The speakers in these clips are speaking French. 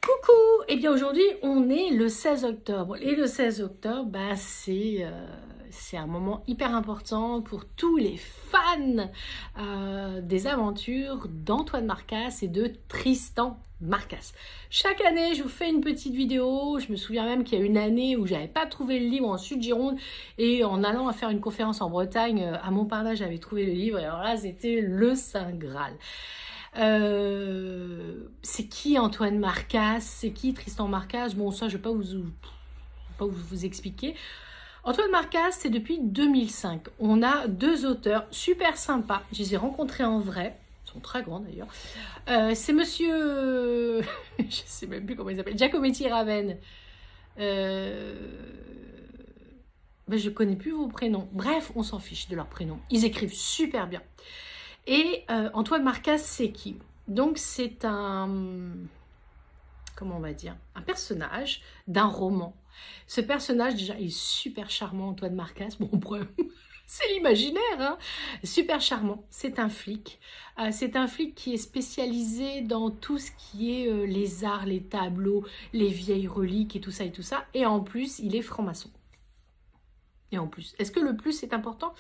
Coucou! Eh bien aujourd'hui on est le 16 octobre et le 16 octobre c'est un moment hyper important pour tous les fans des aventures d'Antoine Marcas et de Tristan Marcas. Chaque année je vous fais une petite vidéo, je me souviens même qu'il y a une année où j'avais pas trouvé le livre en Sud-Gironde et en allant à faire une conférence en Bretagne à Montparnasse j'avais trouvé le livre et alors là c'était le Saint Graal. C'est qui Antoine Marcas? C'est qui Tristan Marcas? Bon, ça, je ne vais pas vous expliquer. Antoine Marcas, c'est depuis 2005. On a deux auteurs super sympas. Je les ai rencontrés en vrai. Ils sont très grands d'ailleurs. C'est monsieur... je ne sais même plus comment il s'appelle. Giacometti Raven. Je ne connais plus vos prénoms. Bref, on s'en fiche de leurs prénoms. Ils écrivent super bien. Et Antoine Marcas, c'est qui? Donc c'est un, comment on va dire, un personnage d'un roman. Ce personnage, déjà, il est super charmant, Antoine Marcas. Bon, c'est l'imaginaire, hein. Super charmant. C'est un flic. C'est un flic qui est spécialisé dans tout ce qui est les arts, les tableaux, les vieilles reliques et tout ça et tout ça. Et en plus, il est franc-maçon. Et en plus, est-ce que le plus est important?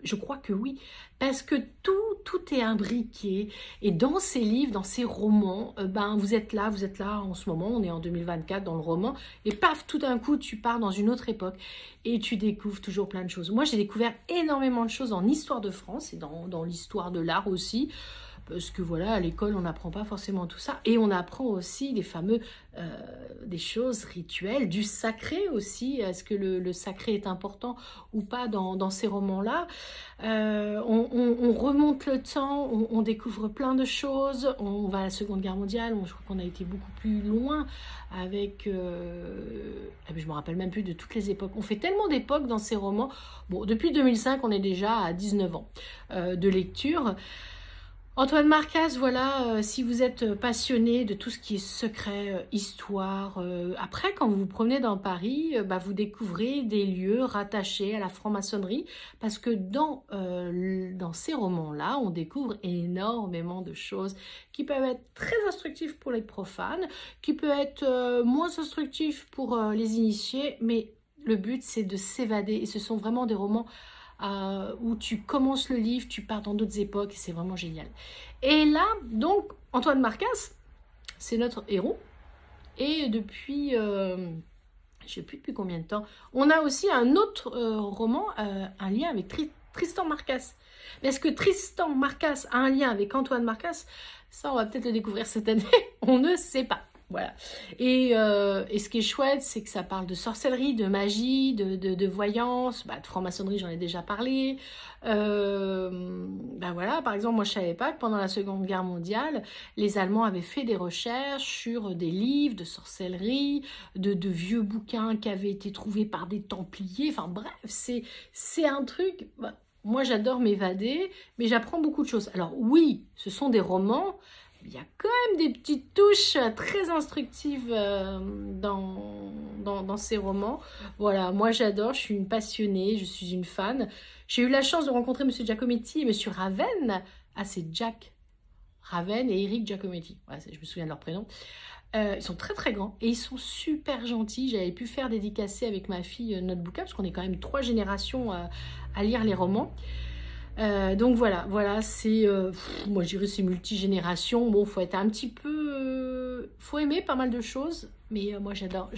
Je crois que oui, parce que tout est imbriqué. Et dans ces livres, dans ces romans, vous êtes là en ce moment, on est en 2024 dans le roman, et paf, tout d'un coup, tu pars dans une autre époque et tu découvres toujours plein de choses. Moi, j'ai découvert énormément de choses en histoire de France et dans l'histoire de l'art aussi. Parce que voilà, à l'école, on n'apprend pas forcément tout ça. Et on apprend aussi les fameux, des choses rituelles, du sacré aussi. Est-ce que le sacré est important ou pas dans ces romans-là? On remonte le temps, on découvre plein de choses. On va à la Seconde Guerre mondiale, je crois qu'on a été beaucoup plus loin avec... je me rappelle même plus de toutes les époques. On fait tellement d'époques dans ces romans. Bon, depuis 2005, on est déjà à 19 ans de lecture. Antoine Marcas, voilà, si vous êtes passionné de tout ce qui est secret, histoire, après quand vous vous promenez dans Paris, vous découvrez des lieux rattachés à la franc-maçonnerie parce que dans ces romans-là, on découvre énormément de choses qui peuvent être très instructives pour les profanes, qui peuvent être moins instructives pour les initiés, mais le but c'est de s'évader et ce sont vraiment des romans où tu commences le livre, tu pars dans d'autres époques et c'est vraiment génial. Et là, donc, Antoine Marcas, c'est notre héros. Et depuis, je ne sais plus depuis combien de temps, on a aussi un autre roman, un lien avec Tristan Marcas. Mais est-ce que Tristan Marcas a un lien avec Antoine Marcas? Ça, on va peut-être le découvrir cette année, on ne sait pas. Voilà. Et ce qui est chouette, c'est que ça parle de sorcellerie, de magie, de voyance, de franc-maçonnerie, j'en ai déjà parlé. Voilà, par exemple, moi je savais pas que pendant la Seconde Guerre mondiale, les Allemands avaient fait des recherches sur des livres de sorcellerie, de vieux bouquins qui avaient été trouvés par des Templiers. Enfin bref, c'est un truc... moi j'adore m'évader, mais j'apprends beaucoup de choses. Alors oui, ce sont des romans. Il y a quand même des petites touches très instructives dans ces romans. Voilà, moi j'adore, je suis une passionnée, je suis une fan. J'ai eu la chance de rencontrer M. Giacometti et M. Raven. Ah, c'est Jack Raven et Eric Giacometti. Voilà, je me souviens de leur prénom. Ils sont très très grands et ils sont super gentils. J'avais pu faire dédicacer avec ma fille notre bouquin parce qu'on est quand même 3 générations à lire les romans. Donc voilà, c'est, moi je dirais c'est multigénération. Bon, faut être un petit peu, faut aimer pas mal de choses, mais moi j'adore.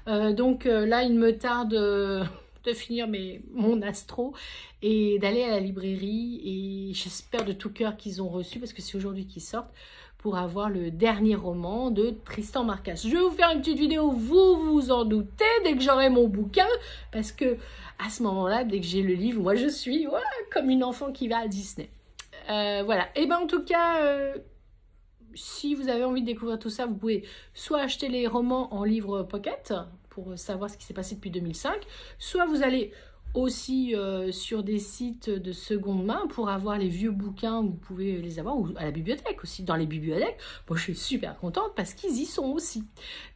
Donc là, il me tarde de finir mon astro et d'aller à la librairie et j'espère de tout cœur qu'ils ont reçu parce que c'est aujourd'hui qu'ils sortent pour avoir le dernier roman de Tristan Marcas. Je vais vous faire une petite vidéo, vous vous en doutez, dès que j'aurai mon bouquin, parce que à ce moment-là, dès que j'ai le livre, moi je suis voilà, comme une enfant qui va à Disney. Voilà, et en tout cas, si vous avez envie de découvrir tout ça, vous pouvez soit acheter les romans en livre pocket, pour savoir ce qui s'est passé depuis 2005, soit vous allez aussi sur des sites de seconde main pour avoir les vieux bouquins, vous pouvez les avoir, ou à la bibliothèque aussi, dans les bibliothèques. Moi je suis super contente parce qu'ils y sont aussi.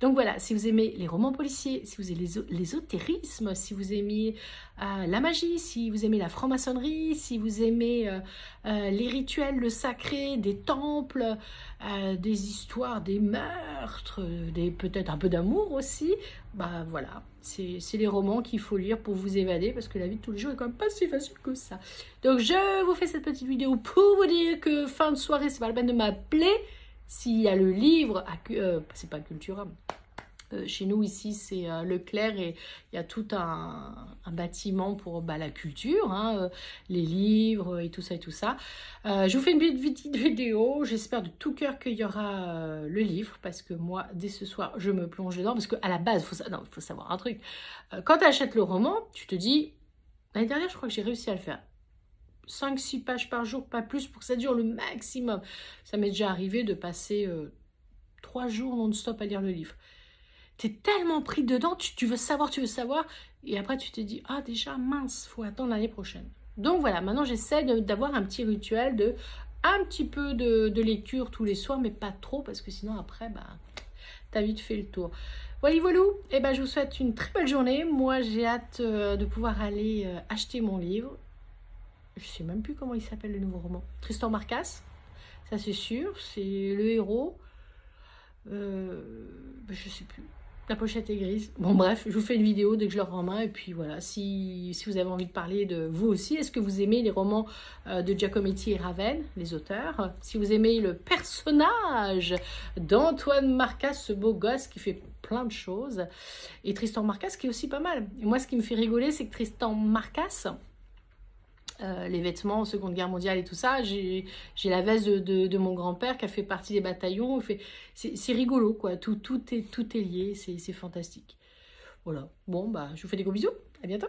Donc voilà, si vous aimez les romans policiers, si vous aimez l'ésotérisme, si vous aimez la magie, si vous aimez la franc-maçonnerie, si vous aimez les rituels, le sacré, des temples, des histoires, des mœurs, meurtres, peut-être un peu d'amour aussi. Bah voilà, c'est les romans qu'il faut lire pour vous évader, parce que la vie de tous les jours est quand même pas si facile que ça. Donc je vous fais cette petite vidéo pour vous dire que fin de soirée, c'est pas la peine de m'appeler. S'il y a le livre, c'est pas Cultura. Chez nous ici c'est Leclerc et il y a tout un bâtiment pour la culture, hein, les livres et tout ça et tout ça. Je vous fais une petite vidéo, j'espère de tout cœur qu'il y aura le livre, parce que moi dès ce soir je me plonge dedans, parce qu'à la base il faut savoir un truc, quand tu achètes le roman tu te dis, l'année dernière je crois que j'ai réussi à le faire 5-6 pages par jour, pas plus, pour que ça dure le maximum. Ça m'est déjà arrivé de passer 3 jours non-stop à lire le livre. T'es tellement pris dedans, tu veux savoir, et après tu te dis, ah déjà mince, faut attendre l'année prochaine. Donc voilà, maintenant j'essaie d'avoir un petit rituel de un petit peu de lecture tous les soirs, mais pas trop, parce que sinon après, t'as vite fait le tour. Voilà, et je vous souhaite une très belle journée. Moi j'ai hâte de pouvoir aller acheter mon livre. Je sais même plus comment il s'appelle, le nouveau roman. Tristan Marcas, ça c'est sûr, c'est le héros. Je sais plus. La pochette est grise. Bon bref, je vous fais une vidéo dès que je l'aurai en main. Et puis voilà, si vous avez envie de parler de vous aussi, est-ce que vous aimez les romans de Giacometti et Raven, les auteurs? Si vous aimez le personnage d'Antoine Marcas, ce beau gosse qui fait plein de choses. Et Tristan Marcas qui est aussi pas mal. Et moi ce qui me fait rigoler, c'est que Tristan Marcas... les vêtements en Seconde Guerre mondiale et tout ça, j'ai la veste de mon grand-père qui a fait partie des bataillons. C'est rigolo quoi, tout est lié, c'est fantastique. Voilà, bon je vous fais des gros bisous, à bientôt.